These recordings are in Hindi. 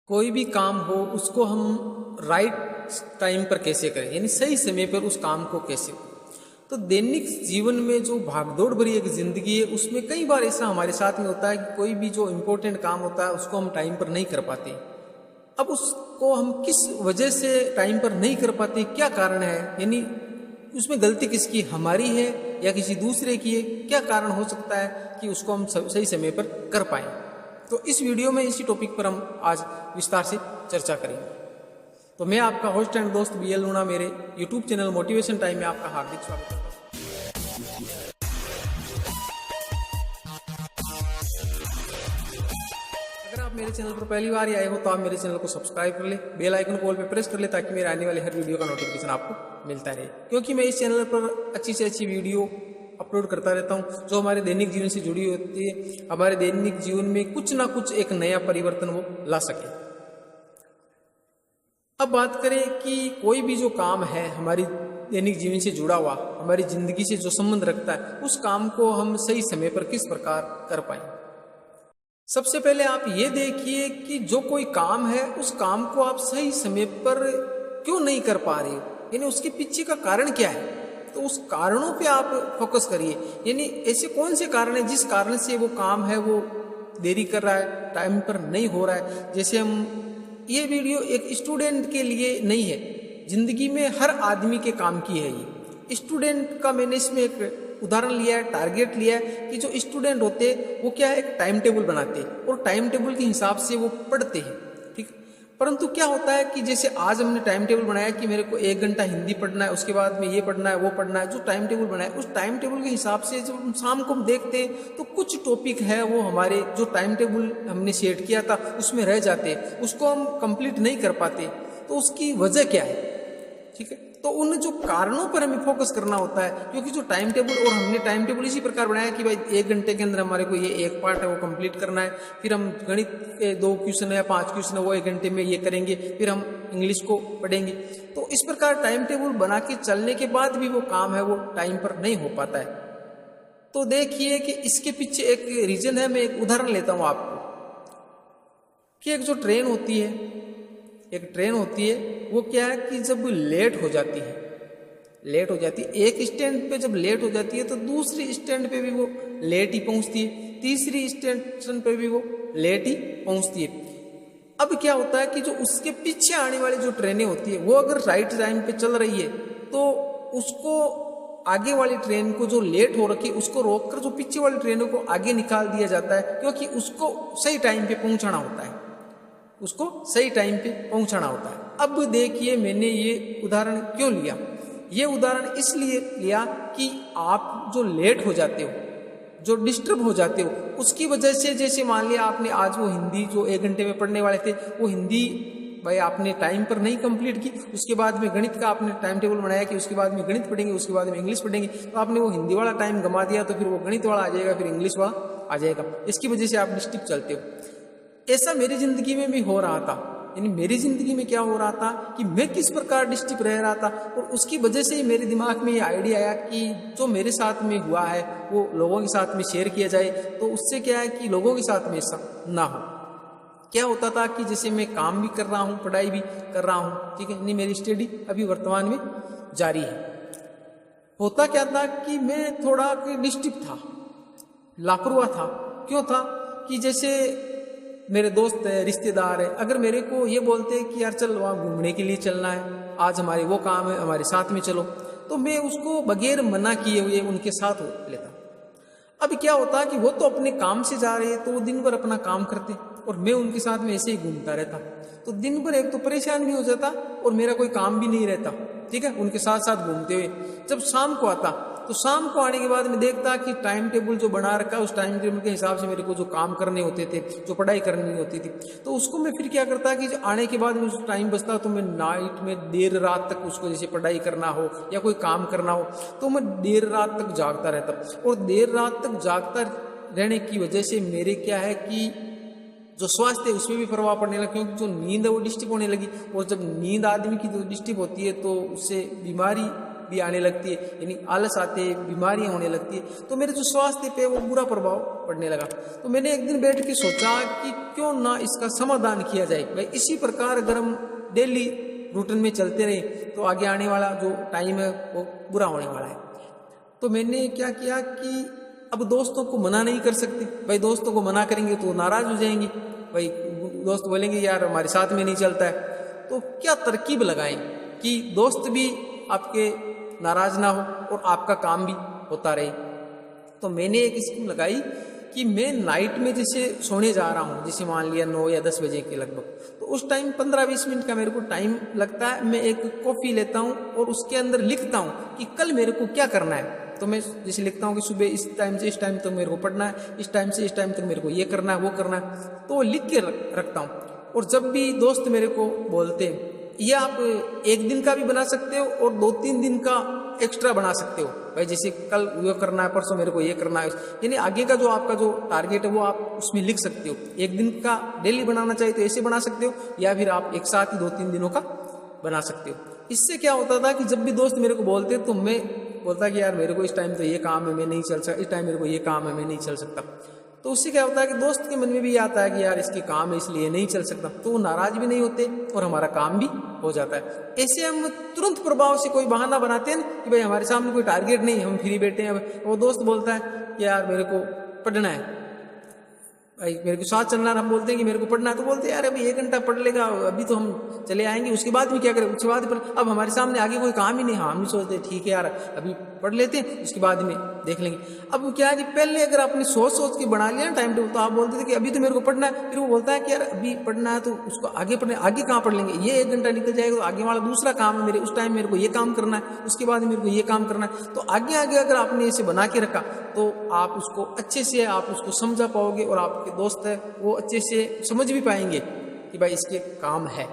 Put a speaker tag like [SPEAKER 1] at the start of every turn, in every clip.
[SPEAKER 1] कोई भी काम हो उसको हम राइट टाइम पर कैसे करें, यानी सही समय पर उस काम को कैसे। तो दैनिक जीवन में जो भागदौड़ भरी एक जिंदगी है उसमें कई बार ऐसा हमारे साथ में होता है कि कोई भी जो इम्पोर्टेंट काम होता है उसको हम टाइम पर नहीं कर पाते। अब उसको हम किस वजह से टाइम पर नहीं कर पाते, क्या कारण है, यानी उसमें गलती किसकी, हमारी है या किसी दूसरे की है, क्या कारण हो सकता है कि उसको हम सही समय पर कर पाएं। तो इस वीडियो में इसी टॉपिक पर हम आज विस्तार से चर्चा करेंगे। तो मैं आपका होस्ट एंड दोस्त BL लूणा मेरे यूट्यूब चैनल मोटिवेशन टाइम में आपका हार्दिक स्वागत करता हूं। अगर आप मेरे चैनल पर पहली बार ही आए हो तो आप मेरे चैनल को सब्सक्राइब कर ले, बेल आइकन को ऑल पे प्रेस कर ले ताकि मेरे आने वाले हर वीडियो का नोटिफिकेशन आपको मिलता रहे। क्योंकि मैं इस चैनल पर अच्छी से अच्छी वीडियो अपलोड करता रहता हूँ जो हमारे दैनिक जीवन से जुड़ी होती है, हमारे दैनिक जीवन में कुछ ना कुछ एक नया परिवर्तन वो ला सके। अब बात करें कि कोई भी जो काम है हमारी दैनिक जीवन से जुड़ा हुआ, हमारी जिंदगी से जो संबंध रखता है, उस काम को हम सही समय पर किस प्रकार कर पाए। सबसे पहले आप ये देखिए कि जो कोई काम है उस काम को आप सही समय पर क्यों नहीं कर पा रहे हो, यानी उसके पीछे का कारण क्या है। तो उस कारणों पे आप फोकस करिए, यानी ऐसे कौन से कारण है जिस कारण से वो काम है वो देरी कर रहा है, टाइम पर नहीं हो रहा है। जैसे हम ये वीडियो एक स्टूडेंट के लिए नहीं है, जिंदगी में हर आदमी के काम की है। ये स्टूडेंट का मैंने इसमें एक उदाहरण लिया है, टारगेट लिया है कि जो स्टूडेंट होते हैं वो क्या है, एक टाइम टेबल बनाते हैं और टाइम टेबल के हिसाब से वो पढ़ते हैं, ठीक। परंतु क्या होता है कि जैसे आज हमने टाइम टेबल बनाया कि मेरे को 1 घंटा हिंदी पढ़ना है, उसके बाद में ये पढ़ना है वो पढ़ना है, जो टाइम टेबल बनाया उस टाइम टेबल के हिसाब से जब हम शाम को हम देखते हैं तो कुछ टॉपिक है वो हमारे जो टाइम टेबल हमने सेट किया था उसमें रह जाते, उसको हम कंप्लीट नहीं कर पाते। तो उसकी वजह क्या है, ठीक है। तो उन जो कारणों पर हमें फोकस करना होता है, क्योंकि जो टाइम टेबल, और हमने टाइम टेबल इसी प्रकार बनाया कि भाई 1 घंटे के अंदर हमारे को ये एक पार्ट है वो कंप्लीट करना है, फिर हम गणित के 2 क्वेश्चन है या 5 क्वेश्चन है वो 1 घंटे में ये करेंगे, फिर हम इंग्लिश को पढ़ेंगे। तो इस प्रकार टाइम टेबल बना के चलने के बाद भी वो काम है वो टाइम पर नहीं हो पाता है। तो देखिए कि इसके पीछे एक रीजन है। मैं एक उदाहरण लेता हूं आपको कि एक जो ट्रेन होती है, एक ट्रेन होती है वो क्या है कि जब लेट हो जाती है, एक स्टैंड पे जब लेट हो जाती है तो दूसरी स्टैंड पे भी वो लेट ही पहुंचती है, तीसरी स्टेशन पे भी वो लेट ही पहुंचती है। अब क्या होता है कि जो उसके पीछे आने वाली जो ट्रेनें होती है वो अगर राइट टाइम पे चल रही है तो उसको आगे वाली ट्रेन को जो लेट हो रखी उसको रोककर जो पीछे वाली ट्रेनों को आगे निकाल दिया जाता है, क्योंकि उसको सही टाइम पे पहुंचाना होता है, उसको सही टाइम पे पहुंचाना होता है। अब देखिए मैंने ये उदाहरण क्यों लिया, ये उदाहरण इसलिए लिया कि आप जो लेट हो जाते हो, जो डिस्टर्ब हो जाते हो, उसकी वजह से, जैसे मान लिया आपने आज वो हिंदी जो 1 घंटे में पढ़ने वाले थे वो हिंदी भाई आपने टाइम पर नहीं कंप्लीट की, उसके बाद में गणित का आपने टाइम टेबल बनाया कि उसके बाद में गणित पढ़ेंगे, उसके बाद में इंग्लिश पढ़ेंगे, तो आपने वो हिंदी वाला टाइम गंवा दिया तो फिर वो गणित वाला आ जाएगा, फिर इंग्लिश वाला आ जाएगा। इसकी वजह से आप डिस्टर्ब चलते हो। ऐसा मेरी जिंदगी में भी हो रहा था, यानी मेरी जिंदगी में क्या हो रहा था कि मैं किस प्रकार डिस्टर्ब रह रहा था, और उसकी वजह से ही मेरे दिमाग में ये आइडिया आया कि जो मेरे साथ में हुआ है वो लोगों के साथ में शेयर किया जाए, तो उससे क्या है कि लोगों के साथ में ऐसा ना हो। क्या होता था कि जैसे मैं काम भी कर रहा हूँ, पढ़ाई भी कर रहा हूँ, ठीक है, यानी मेरी स्टडी अभी वर्तमान में जारी है। होता क्या था कि मैं थोड़ा डिस्टर्ब था, लापरवाह था। क्यों था कि जैसे मेरे दोस्त है, रिश्तेदार है, अगर मेरे को ये बोलते कि यार चल वहाँ घूमने के लिए चलना है, आज हमारे वो काम है, हमारे साथ में चलो, तो मैं उसको बगैर मना किए हुए उनके साथ हो लेता। अब क्या होता कि वो तो अपने काम से जा रहे हैं तो वो दिन भर अपना काम करते और मैं उनके साथ में ऐसे ही घूमता रहता, तो दिन भर एक तो परेशान भी हो जाता और मेरा कोई काम भी नहीं रहता, ठीक है, उनके साथ साथ घूमते हुए। जब शाम को आता तो शाम को आने के बाद मैं देखता कि टाइम टेबल जो बना रखा है उस टाइम टेबल के हिसाब से मेरे को जो काम करने होते थे, जो पढ़ाई करनी होती थी, तो उसको मैं फिर क्या करता कि आने के बाद में उस टाइम बचता तो मैं नाइट में देर रात तक उसको, जैसे पढ़ाई करना हो या कोई काम करना हो, तो मैं देर रात तक जागता रहता। और देर रात तक जागता रहने की वजह से मेरे क्या है कि जो स्वास्थ्य है उसमें भी प्रभाव पड़ने लगा, क्योंकि जो नींद है वो डिस्टर्ब होने लगी, और जब नींद आदमी की जो डिस्टर्ब होती है तो उससे बीमारी भी आने लगती है, यानी आलस आते हैं, बीमारियां होने लगती है, तो मेरे जो स्वास्थ्य पे वो बुरा प्रभाव पड़ने लगा। तो मैंने एक दिन बैठ के सोचा कि क्यों ना इसका समाधान किया जाए। भाई इसी प्रकार अगर हम डेली रूटीन में चलते रहे तो आगे आने वाला जो टाइम है वो बुरा होने वाला है। तो मैंने क्या किया कि अब दोस्तों को मना नहीं कर सकते, भाई दोस्तों को मना करेंगे तो नाराज हो जाएंगे, भाई दोस्त बोलेंगे यार हमारे साथ में नहीं चलता है। तो क्या तरकीब लगाएं कि दोस्त भी आपके नाराज ना हो और आपका काम भी होता रहे। तो मैंने एक स्कीम लगाई कि मैं नाइट में जैसे सोने जा रहा हूँ, जैसे मान लिया 9 या 10 बजे के लगभग, तो उस टाइम 15-20 मिनट का मेरे को टाइम लगता है। मैं एक कॉफ़ी लेता हूँ और उसके अंदर लिखता हूँ कि कल मेरे को क्या करना है। तो मैं जैसे लिखता हूँ कि सुबह इस टाइम से इस टाइम तक मेरे को पढ़ना है, इस टाइम से इस टाइम तक मेरे को ये करना है, वो करना है, तो लिख के रखता हूँ। और जब भी दोस्त मेरे को बोलते हैं, ये आप एक दिन का भी बना सकते हो और 2-3 दिन का एक्स्ट्रा बना सकते हो, भाई जैसे कल ये करना है, परसों मेरे को ये करना है, यानी आगे का जो आपका जो टारगेट है वो आप उसमें लिख सकते हो। एक दिन का डेली बनाना चाहिए तो ऐसे बना सकते हो, या फिर आप एक साथ ही 2-3 दिनों का बना सकते हो। इससे क्या होता था कि जब भी दोस्त मेरे को बोलते तो मैं बोलता कि यार मेरे को इस टाइम तो ये काम है मैं नहीं चल सकता, इस टाइम मेरे को ये काम है मैं नहीं चल सकता। तो उससे क्या होता है कि दोस्त के मन में भी आता है कि यार इसके काम है इसलिए नहीं चल सकता, तो वो नाराज भी नहीं होते और हमारा काम भी हो जाता है। ऐसे हम तुरंत प्रभाव से कोई बहाना बनाते हैं कि भाई हमारे सामने कोई टारगेट नहीं, हम फ्री बैठे हैं, वो दोस्त बोलता है कि यार मेरे को पढ़ना है, भाई मेरे को साथ चलना, हम बोलते हैं कि मेरे को पढ़ना है, तो बोलते हैं यार अभी 1 घंटा पढ़ लेगा, अभी तो हम चले आएंगे, उसके बाद में क्या करें, उसके बाद अब हमारे सामने आगे कोई काम ही नहीं। हाँ हम भी सोचते हैं ठीक है यार अभी पढ़ लेते हैं, उसके बाद में देख लेंगे। अब क्या है कि पहले अगर आपने सोच के बना लिया ना टाइम टेबल, तो आप बोलते थे कि अभी तो मेरे को पढ़ना है, फिर वो बोलता है कि यार अभी पढ़ना है तो उसको आगे पढ़ना, आगे कहाँ पढ़ लेंगे, ये 1 घंटा निकल जाएगा, तो आगे वाला दूसरा काम है मेरे, उस टाइम मेरे को ये काम करना है, उसके बाद मेरे को ये काम करना है। तो आगे आगे अगर आपने इसे बना के रखा तो आप उसको अच्छे से आप उसको समझा पाओगे और आपके दोस्त है वो अच्छे से समझ भी पाएंगे कि भाई इसके काम है।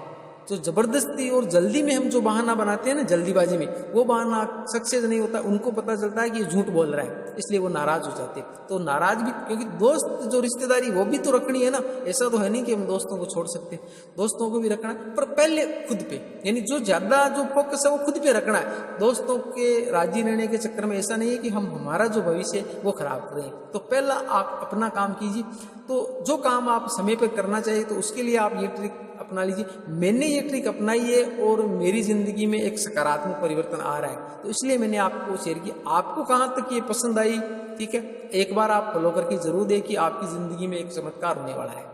[SPEAKER 1] तो जबरदस्ती और जल्दी में हम जो बहाना बनाते हैं ना, जल्दीबाजी में, वो बहाना सक्सेस नहीं होता। उनको पता चलता है कि ये झूठ बोल रहा है, इसलिए वो नाराज हो जाते हैं। तो नाराज भी, क्योंकि दोस्त जो रिश्तेदारी वो भी तो रखनी है ना, ऐसा तो है नहीं कि हम दोस्तों को छोड़ सकते हैं, दोस्तों को भी रखना है, पर पहले खुद पे, यानी जो ज्यादा जो फोकस है वो खुद पे रखना है। दोस्तों के राजी रहने के चक्कर में ऐसा नहीं है कि हम हमारा जो भविष्य है वो खराब करें। तो पहला आप अपना काम कीजिए, तो जो काम आप समय पर करना चाहिए तो उसके लिए आप ये ट्रिक अपना लीजिए। मैंने ये ट्रिक अपनाई है और मेरी जिंदगी में एक सकारात्मक परिवर्तन आ रहा है, तो इसलिए मैंने आपको शेयर किया। आपको कहाँ तक ये पसंद आई, ठीक है, एक बार आप फॉलो करके जरूर देखिए, आपकी जिंदगी में एक चमत्कार होने वाला है।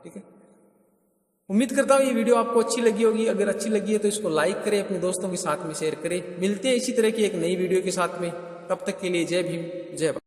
[SPEAKER 1] ठीक है, उम्मीद करता हूँ ये वीडियो आपको अच्छी लगी होगी। अगर अच्छी लगी है तो इसको लाइक करें, अपने दोस्तों के साथ में शेयर करें। मिलते हैं इसी तरह की एक नई वीडियो के साथ में, तब तक के लिए जय भीम जय भारत।